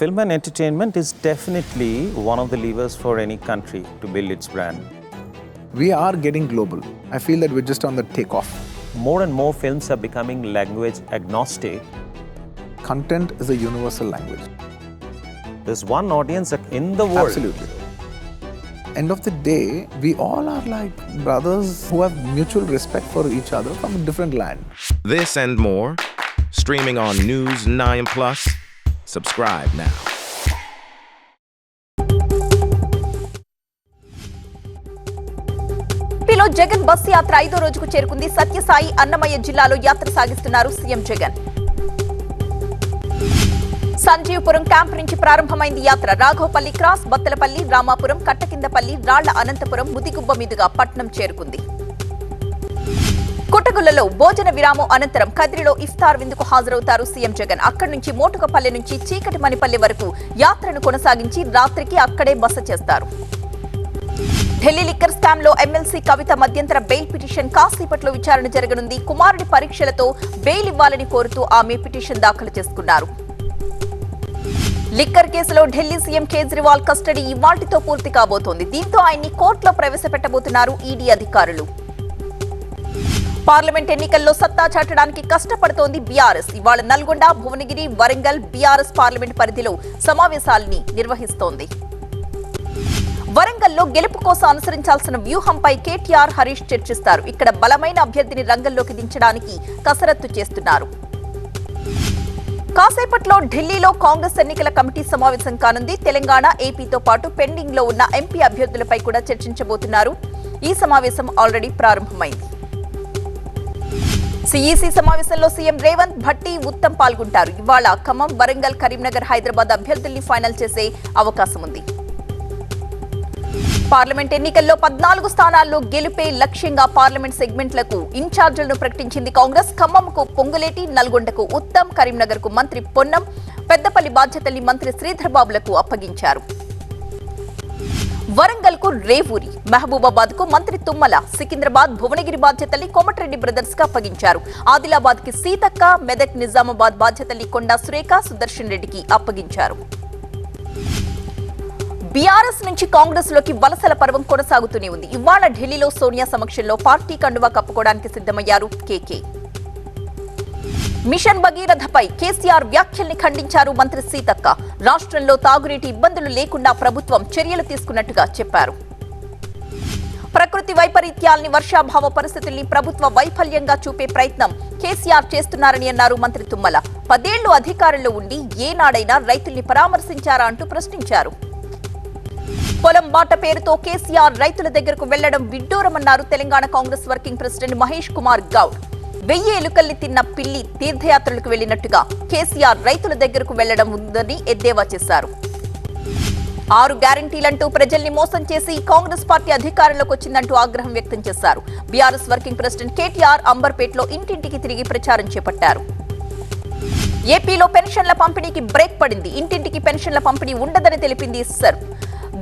Film and entertainment is definitely one of the levers for any country to build its brand. We are getting global. I feel that we're just on the takeoff. More and more films are becoming language agnostic. Content is a universal language. There's one audience in the world. Absolutely. End of the day, we all are like brothers who have mutual respect for each other from a different land. This and more, streaming on News 9+. Subscribe now. ఏపీలో Jagan bus యాత్ర 5వ రోజుకు చేరుకుంది. సత్యసాయి అన్నమయ్య జిల్లాలో యాత్ర సాగిస్తున్నారు CM Jagan. Sanjeevapuram camp నుంచి ప్రారంభమైంది యాత్ర. రాఘవపల్లి క్రాస్, బత్తలపల్లి, రామాపురం, కట్టకిందపల్లి, రాళ్ల అనంతపురం, ముదిగుబ్బ మీదుగా పట్నం చేరుకుంది. కొట్టగుల్లలో భోజన విరామం అనంతరం కదిరిలో ఇఫ్తార్ విందుకు హాజరవుతారు సీఎం జగన్. అక్కడి నుంచి మోటుకపల్లి నుంచి చీకటిమణిపల్లి వరకు యాత్రను కొనసాగించి రాత్రికి అక్కడే బస చేస్తారు. ఢిల్లీ లిక్కర్ స్కామ్ లో ఎమ్మెల్సీ కవిత మధ్యంతర బెయిల్ పిటిషన్ కాసేపట్లో విచారణ జరగనుంది. కుమారుడి పరీక్షలతో బెయిల్ ఇవ్వాలని కోరుతూ ఆమె పిటిషన్ దాఖలు చేసుకున్నారు. లిక్కర్ కేసులో ఢిల్లీ సీఎం కేజ్రీవాల్ కస్టడీ ఇవాళ్టితో పూర్తి కాబోతోంది. దీంతో ఆయన్ని కోర్టులో ప్రవేశపెట్టబోతున్నారు ఈడీ అధికారులు. పార్లమెంట్ ఎన్నికల్లో సత్తా చాటడానికి కష్టపడుతోంది బీఆర్ఎస్. ఇవాళ నల్గొండ, భువనగిరి, వరంగల్ బీఆర్ఎస్ పార్లమెంట్ పరిధిలో సమావేశాలని నిర్వహిస్తోంది. వరంగల్లో గెలుపు కోసం అనుసరించాల్సిన వ్యూహంపై కేటీఆర్, హరీష్ చర్చిస్తారు. ఇక్కడ బలమైన అభ్యర్థిని రంగంలోకి దించడానికి కసరత్తు చేస్తున్నారు. కాసేపట్లో ఢిల్లీలో కాంగ్రెస్ ఎన్నికల కమిటీ సమావేశం కానుంది. తెలంగాణ, ఏపీతో పాటు పెండింగ్ లో ఉన్న ఎంపీ అభ్యర్థులపై కూడా చర్చించబోతున్నారు. ఈ సమావేశం ఆల్రెడీ ప్రారంభమైంది. సీఈసీ సమావేశంలో సీఎం రేవంత్, భట్టి, ఉత్తమ్ పాల్గొంటారు. ఇవాళ ఖమ్మం, వరంగల్, కరీంనగర్, హైదరాబాద్ అభ్యర్థుల్ని ఫైనల్ చేసే అవకాశం ఉంది. పార్లమెంట్ ఎన్నికల్లో 14 స్థానాల్లో గెలుపే లక్ష్యంగా పార్లమెంట్ సెగ్మెంట్లకు ఇన్ఛార్జీలను ప్రకటించింది కాంగ్రెస్. ఖమ్మంకు పొంగులేటి, నల్గొండకు ఉత్తమ్, కరీంనగర్ కు మంత్రి పొన్నం, పెద్దపల్లి బాధ్యతల్ని మంత్రి శ్రీధర్ బాబులకు అప్పగించారు. వరంగల్ కు రేవూరి, మహబూబాబాద్ కు మంత్రి తుమ్మల, సికింద్రాబాద్, భువనగిరి బాధ్యతల్ని కోమటిరెడ్డి బ్రదర్స్ కు అప్పగించారు. ఆదిలాబాద్ కి సీతక్క, మెదక్, నిజామాబాద్ బాధ్యతల్ని కొండా సురేఖ, సుదర్శన్ రెడ్డికి అప్పగించారు. బీఆర్ఎస్ నుంచి కాంగ్రెస్ లోకి వలసల పర్వం కొనసాగుతూనే ఉంది. ఇవాళ ఢిల్లీలో సోనియా సమక్షంలో పార్టీ కండువా కప్పుకోవడానికి సిద్ధమయ్యారు కేకే. మిషన్ భగీరథపై కేసీఆర్ వ్యాఖ్యల్ని ఖండించారు మంత్రి సీతక్క. రాష్ట్రంలో తాగునీటి ఇబ్బందులు లేకుండా ప్రభుత్వం చర్యలు తీసుకున్నట్టుగా చెప్పారు. ప్రకృతి వైపరీత్యాల్ని, వర్షాభావ పరిస్థితుల్ని ప్రభుత్వ వైఫల్యంగా చూపే ప్రయత్నం కేసీఆర్ చేస్తున్నారని అన్నారు మంత్రి తుమ్మల. 10 ఏళ్లు అధికారంలో ఉండి ఏనాడైనా రైతుల్ని పరామర్శించారా అంటూ ప్రశ్నించారు. పొలం బాట పేరుతో కేసీఆర్ రైతుల దగ్గరకు వెళ్లడం విడ్డూరమన్నారు తెలంగాణ కాంగ్రెస్ వర్కింగ్ ప్రెసిడెంట్ మహేష్ కుమార్ గౌడ్. 1000 ఎలుకల్ని తిన్న పిల్లి తీర్థయాత్రలకు వెళ్లినట్టుగా కేసీఆర్ రైతుల దగ్గరకు వెళ్లడం ఉందని ఎద్దేవా చేశారు. 6 గ్యారంటీలంటూ ప్రజల్ని మోసం చేసి కాంగ్రెస్ పార్టీ అధికారంలోకి వచ్చిందంటూ ఆగ్రహం వ్యక్తం చేశారు. బీఆర్ఎస్ వర్కింగ్ ప్రెసిడెంట్ కేటీఆర్ అంబర్పేటలో ఇంటింటికి తిరిగి ప్రచారం చేపట్టారు. ఏపీలో పెన్షన్ల పంపిణీకి బ్రేక్ పడింది. ఇంటింటికి పెన్షన్ల పంపిణీ ఉండదని తెలిపింది సర్వ్.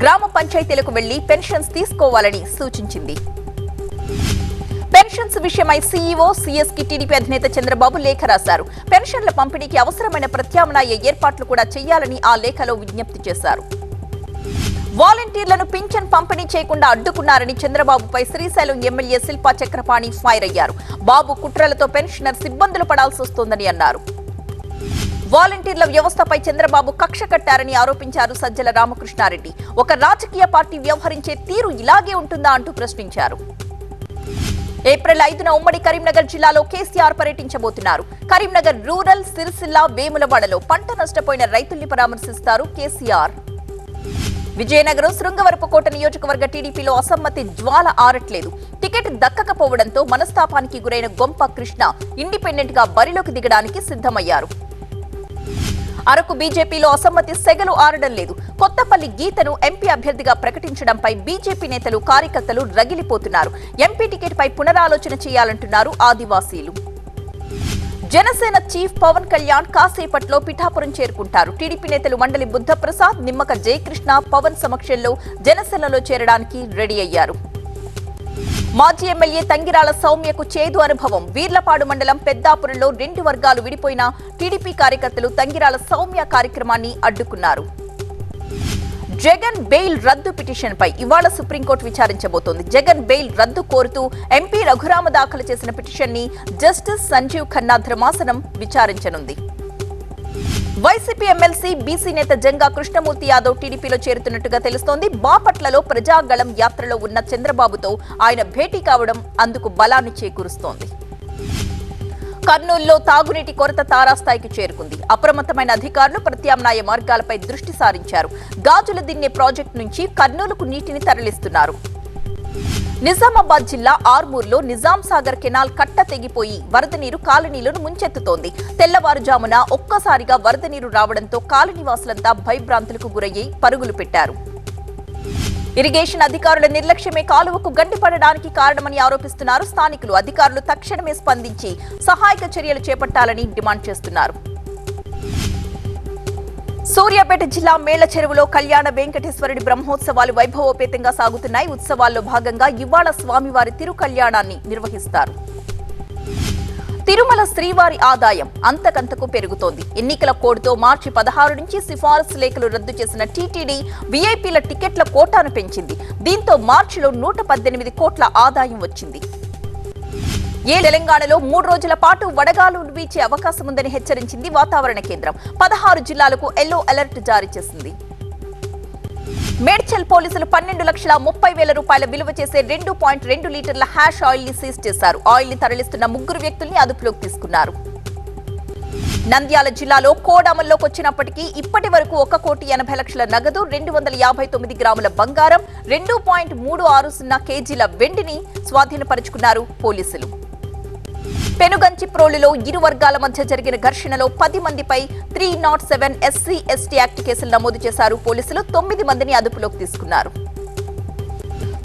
గ్రామ పంచాయతీలకు వెళ్లి పెన్షన్స్ తీసుకోవాలని సూచించింది. పెన్షన్స్ విషయమై సీఈఓ, సీఎస్ కి టీడీపీ అధినేత చంద్రబాబు లేఖ రాశారు. పెన్షన్ల పంపిణీకి అవసరమైన ప్రత్యామ్నాయ ఏర్పాట్లు కూడా చేయాలని ఆ లేఖలో విజ్ఞప్తి చేశారు. వాలంటీర్లను పింఛన్ పంపిణీ చేయకుండా అడ్డుకున్నారని చంద్రబాబుపై శ్రీశైలం ఎమ్మెల్యే శిల్పా చక్రపాణి ఫైర్ అయ్యారు. బాబు కుట్రలతో పెన్షనర్స్ ఇబ్బందులు పడాల్సి వస్తోందని అన్నారు. వాలంటీర్ల వ్యవస్థపై చంద్రబాబు కక్ష కట్టారని ఆరోపించారు సజ్జల రామకృష్ణారెడ్డి. ఒక రాజకీయ పార్టీ వ్యవహరించే తీరు ఇలాగే ఉంటుందా అంటూ ప్రశ్నించారు. ఏప్రిల్ 5న ఉమ్మడి కరీంనగర్ జిల్లాలో కేసీఆర్ పర్యటించబోతున్నారు. కరీంనగర్ రూరల్, సిరిసిల్ల, వేములవాడలో పంట నష్టపోయిన రైతుల్ని పరామర్శిస్తారు కేసీఆర్. విజయనగరం, శృంగవరపుకోట నియోజకవర్గ టీడీపీలో అసమ్మతి జ్వాల ఆరట్లేదు. టికెట్ దక్కకపోవడంతో మనస్తాపానికి గురైన గొంప కృష్ణ ఇండిపెండెంట్ గా బరిలోకి దిగడానికి సిద్ధమయ్యారు. అరకు బీజేపీలో అసమ్మతి సెగలు ఆరడం లేదు. కొత్తపల్లి గీతను ఎంపీ అభ్యర్థిగా ప్రకటించడంపై బీజేపీ నేతలు, కార్యకర్తలు రగిలిపోతున్నారు. ఎంపీ టికెట్ పై పునరాలోచన చేయాలంటున్నారు ఆదివాసీలు. జనసేన చీఫ్ పవన్ కళ్యాణ్ కాసేపట్లో పిఠాపురం చేరుకుంటారు. టీడీపీ నేతలు మండలి బుద్ధప్రసాద్, నిమ్మక జయకృష్ణ పవన్ సమక్షంలో జనసేనలో చేరడానికి రెడీ అయ్యారు. మాజీ ఎమ్మెల్యే తంగిరాల సౌమ్యకు చేదు అనుభవం. వీర్లపాడు మండలం పెద్దాపురంలో 2 వర్గాలు విడిపోయిన టీడీపీ కార్యకర్తలు తంగిరాల సౌమ్య కార్యక్రమాన్ని అడ్డుకున్నారు. జగన్ బెయిల్ రద్దు పిటిషన్పై ఇవాళ సుప్రీంకోర్టు విచారించబోతోంది. జగన్ బెయిల్ రద్దు కోరుతూ ఎంపీ రఘురామ దాఖలు చేసిన పిటిషన్ని జస్టిస్ సంజీవ్ ఖన్నా ధర్మాసనం విచారించనుంది. వైసీపీ ఎమ్మెల్సీ బీసీ నేత జంగా కృష్ణమూర్తి యాదవ్ టీడీపీలో చేరుతున్నట్టుగా తెలుస్తోంది. బాపట్లలో ప్రజాగళం యాత్రలో ఉన్న చంద్రబాబుతో ఆయన భేటీ కావడం అందుకు బలాన్ని చేకూరుస్తోంది. కర్నూలులో తాగునీటి కొరత తారాస్థాయికి చేరుకుంది. అప్రమత్తమైన అధికారులు ప్రత్యామ్నాయ మార్గాలపై దృష్టి సారించారు. గాజుల దిన్నె ప్రాజెక్టు నుంచి కర్నూలుకు నీటిని తరలిస్తున్నారు. నిజామాబాద్ జిల్లా ఆర్మూర్లో నిజాం సాగర్ కెనాల్ కట్ట తెగిపోయి వరద నీరు కాలనీలను ముంచెత్తుతోంది. తెల్లవారుజామున ఒక్కసారిగా వరద నీరు రావడంతో కాలనీవాసులంతా భయభ్రాంతులకు గురయ్యి పరుగులు పెట్టారు. ఇరిగేషన్ అధికారుల నిర్లక్ష్యమే కాలువకు గండిపడడానికి కారణమని ఆరోపిస్తున్నారు స్థానికులు. అధికారులు తక్షణమే స్పందించి సహాయక చర్యలు చేపట్టాలని డిమాండ్ చేస్తున్నారు. సూర్యాపేట జిల్లా మేళ్ల చెరువులో కళ్యాణ వెంకటేశ్వరుడి బ్రహ్మోత్సవాలు వైభవోపేతంగా సాగుతున్నాయి. ఉత్సవాల్లో భాగంగా ఇవాళ స్వామివారి తిరు కళ్యాణాన్ని నిర్వహిస్తారు. తిరుమల శ్రీవారి ఆదాయం అంతకంతకు పెరుగుతోంది. ఎన్నికల కోడ్తో మార్చి 16 నుంచి సిఫారసు లేఖలు రద్దు చేసిన టీటీడీ వీఐపీల టికెట్ల కోటాను పెంచింది. దీంతో మార్చిలో 118 కోట్ల ఆదాయం వచ్చింది. తెలంగాణలో 3 రోజుల పాటు వడగాలులు వీచే అవకాశం ఉందని హెచ్చరించింది వాతావరణ కేంద్రం. 16 జిల్లాలకు ఎల్లో అలర్ట్ జారీ చేసింది. మేడ్చల్ పోలీసులు 12,30,000 రూపాయల విలువ చేసే 2.2 లీటర్ల హ్యాష్ ఆయిల్ ని సీజ్ చేశారు. ఆయిల్ ని తరలిస్తున్న 3 వ్యక్తుల్ని అదుపులోకి తీసుకున్నారు. నంద్యాల జిల్లాలో కోడ్ అమల్లోకి వచ్చినప్పటికీ ఇప్పటి వరకు 1,80,00,000 నగదు, 259 గ్రాముల బంగారం, 2.360 కేజీల వెండిని స్వాధీనపరుచుకున్నారు పోలీసులు. పెనుగంచిప్రోలులో ఇరు వర్గాల మధ్య జరిగిన ఘర్షణలో 10 మందిపై 307 SC/ST యాక్ట్ కేసులు నమోదు చేశారు పోలీసులు. 9 మందిని అదుపులోకి తీసుకున్నారు.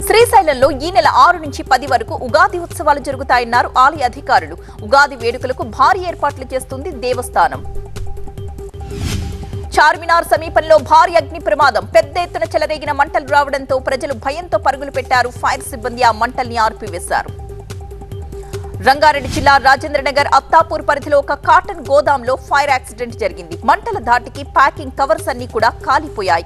శ్రీశైలంలో ఈ నెల 6 నుంచి 10 వరకు ఉగాది ఉత్సవాలు జరుగుతాయన్నారు ఆలయ అధికారులు. ఉగాది వేడుకలకు భారీ ఏర్పాట్లు చేస్తుంది దేవస్థానం. చార్మినార్ సమీపంలో భారీ అగ్ని ప్రమాదం. పెద్ద ఎత్తున చెలరేగిన మంటలు రావడంతో ప్రజలు భయంతో పరుగులు పెట్టారు. ఫైర్ సిబ్బంది ఆ మంటల్ని ఆర్పివేశారు. రంగారెడ్డి జిల్లా రాజేంద్రనగర్ అత్తాపూర్ పరిధిలో ఒక కాటన్ గోదాంలో ఫైర్ యాక్సిడెంట్ జరిగింది. మంటల ధాటికి ప్యాకింగ్ కవర్స్ అన్ని కూడా కాలిపోయాయి.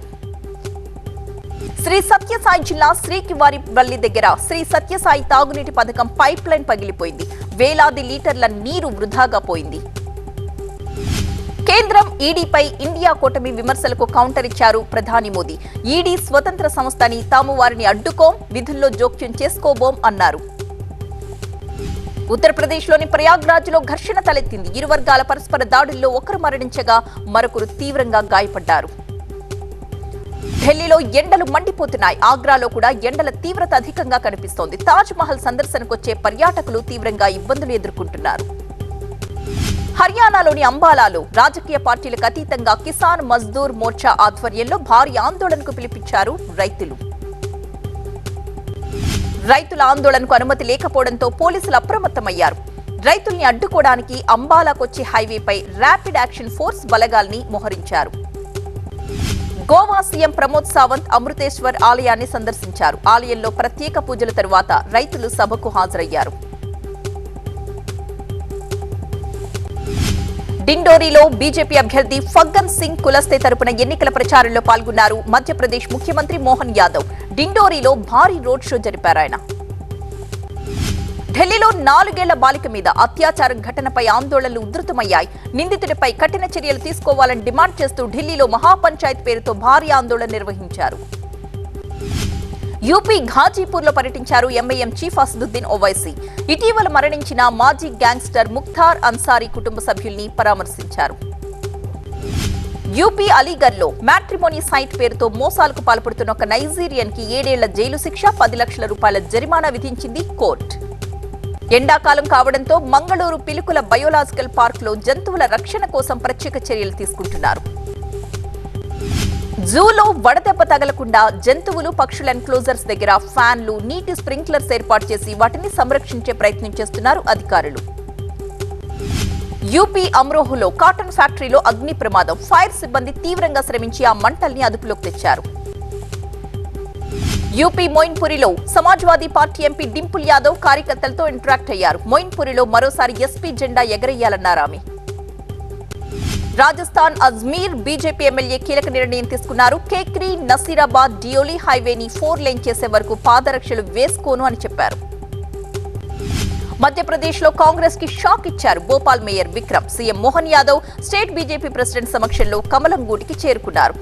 శ్రీ సత్యసాయి జిల్లా శ్రీకివారిపల్లి దగ్గర శ్రీ సత్యసాయి తాగునీటి పథకం పైప్ లైన్ పగిలిపోయింది. వేలాది లీటర్ల నీరు వృధాగా పోయింది. కేంద్రం ఈడీపై ఇండియా కూటమి విమర్శలకు కౌంటర్ ఇచ్చారు ప్రధాని మోదీ. ఈడీ స్వతంత్ర సంస్థని, తాము వారిని అడ్డుకోం, విధుల్లో జోక్యం చేసుకోబోం అన్నారు. ఉత్తరప్రదేశ్లోని ప్రయాగ్రాజ్లో ఘర్షణ తలెత్తింది. ఇరు వర్గాల పరస్పర దాడుల్లో ఒకరు మరణించగా మరొకరు తీవ్రంగా గాయపడ్డారు. ఢిల్లీలో ఎండలు మండిపోతున్నాయి. ఆగ్రాలో కూడా ఎండల తీవ్రత అధికంగా కనిపిస్తోంది. తాజ్ మహల్ సందర్శనకొచ్చే పర్యాటకులు తీవ్రంగా ఇబ్బందులు ఎదుర్కొంటున్నారు. హర్యానాలోని అంబాలాలో రాజకీయ పార్టీలకు అతీతంగా కిసాన్ మజ్దూర్ మోర్చా ఆధ్వర్యంలో భారీ ఆందోళనకు పిలుపిచ్చారు రైతులు. రైతుల ఆందోళనకు అనుమతి లేకపోవడంతో పోలీసులు అప్రమత్తమయ్యారు. రైతుల్ని అడ్డుకోవడానికి అంబాలాకొచ్చే హైవేపై ర్యాపిడ్ యాక్షన్ ఫోర్స్ బలగాల్ని మోహరించారు. గోవా సీఎం ప్రమోద్ సావంత్ అమృతేశ్వర్ ఆలయాన్ని సందర్శించారు. ఆలయంలో ప్రత్యేక పూజల తరువాత రైతులు సభకు హాజరయ్యారు. డిండోరీలో బీజేపీ అభ్యర్థి ఫగ్గన్ సింగ్ కులస్తే తరపున ఎన్నికల ప్రచారంలో పాల్గొన్నారు మధ్యప్రదేశ్ ముఖ్యమంత్రి మోహన్ యాదవ్. డిండోరీలో భారీ రోడ్ షో జరిపారు ఆయన. ఢిల్లీలో 4 ఏళ్ల బాలిక మీద అత్యాచారం ఘటనపై ఆందోళనలు ఉధృతమయ్యాయి. నిందితుడిపై కఠిన చర్యలు తీసుకోవాలని డిమాండ్ చేస్తూ ఢిల్లీలో మహాపంచాయత్ పేరుతో భారీ ఆందోళన నిర్వహించారు. యూపీ ఘాజీపూర్లో పర్యటించారు ఎంఐఎం చీఫ్ అసదుద్దీన్ ఓవైసీ. ఇటీవల మరణించిన మాజీ గ్యాంగ్స్టర్ ముఖ్తార్ అన్సారీ కుటుంబ సభ్యుల్ని పరామర్శించారు. యూపీ అలీగఢ్లో మ్యాట్రిమోనీ సైట్ పేరుతో మోసాలకు పాల్పడుతున్న ఒక నైజీరియన్ కి 7 ఏళ్ల జైలు శిక్ష, 10 లక్షల రూపాయల జరిమానా విధించింది కోర్టు. ఎండాకాలం కావడంతో మంగళూరు పిలుకుల బయోలాజికల్ పార్క్లో జంతువుల రక్షణ కోసం ప్రత్యేక చర్యలు తీసుకుంటున్నారు. జూలో వడదెబ్బ తగలకుండా జంతువులు, పక్షుల ఎన్క్లోజర్స్ దగ్గర ఫ్యాన్లు, నీటి స్ప్రింక్లర్స్ ఏర్పాటు చేసి వాటిని సంరక్షించే ప్రయత్నం చేస్తున్నారు అధికారులు. యూపీ అమ్రోహులో కాటన్ ఫ్యాక్టరీలో అగ్ని ప్రమాదం. ఫైర్ సిబ్బంది తీవ్రంగా శ్రమించి ఆ మంటల్ని అదుపులోకి తెచ్చారు. యూపీ మోయిన్పురిలో సమాజ్వాదీ పార్టీ ఎంపీ డింపుల్ యాదవ్ కార్యకర్తలతో ఇంటరాక్ట్ అయ్యారు. మోయిన్పురిలో మరోసారి ఎస్పీ జెండా ఎగరేయాలన్నారు ఆమె. రాజస్థాన్ అజ్మీర్ బీజేపీ ఎమ్మెల్యే కీలక నిర్ణయం తీసుకున్నారు. కేక్రీ నసీరాబాద్ డియోలీ హైవేని 4 లేన్ చేసే వరకు పాదరక్షలు వేసుకోను అని చెప్పారు. మధ్యప్రదేశ్ లో కాంగ్రెస్ కి షాక్ ఇచ్చారు Bhopal mayor Vikram. CM Mohan Yadav state BJP president సమక్షంలో కమలం గూటికి చేరుకున్నారు.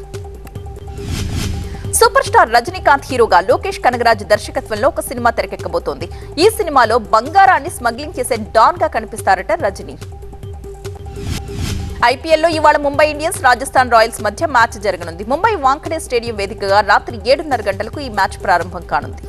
సూపర్ స్టార్ రజనీకాంత్ హీరోగా లోకేష్ కనగరాజ్ దర్శకత్వంలో ఒక సినిమా తెరకెక్కబోతోంది. ఈ సినిమాలో బంగారాన్ని స్మగ్లింగ్ చేసే డాన్ గా కనిపిస్తారట రజనీ. ఐపీఎల్లో ఇవాళ ముంబై ఇండియన్స్ రాజస్థాన్ రాయల్స్ మధ్య మ్యాచ్ జరగనుంది. ముంబై వాంఖడే స్టేడియం వేదికగా రాత్రి 7:30 గంటలకు ఈ మ్యాచ్ ప్రారంభం కానుంది.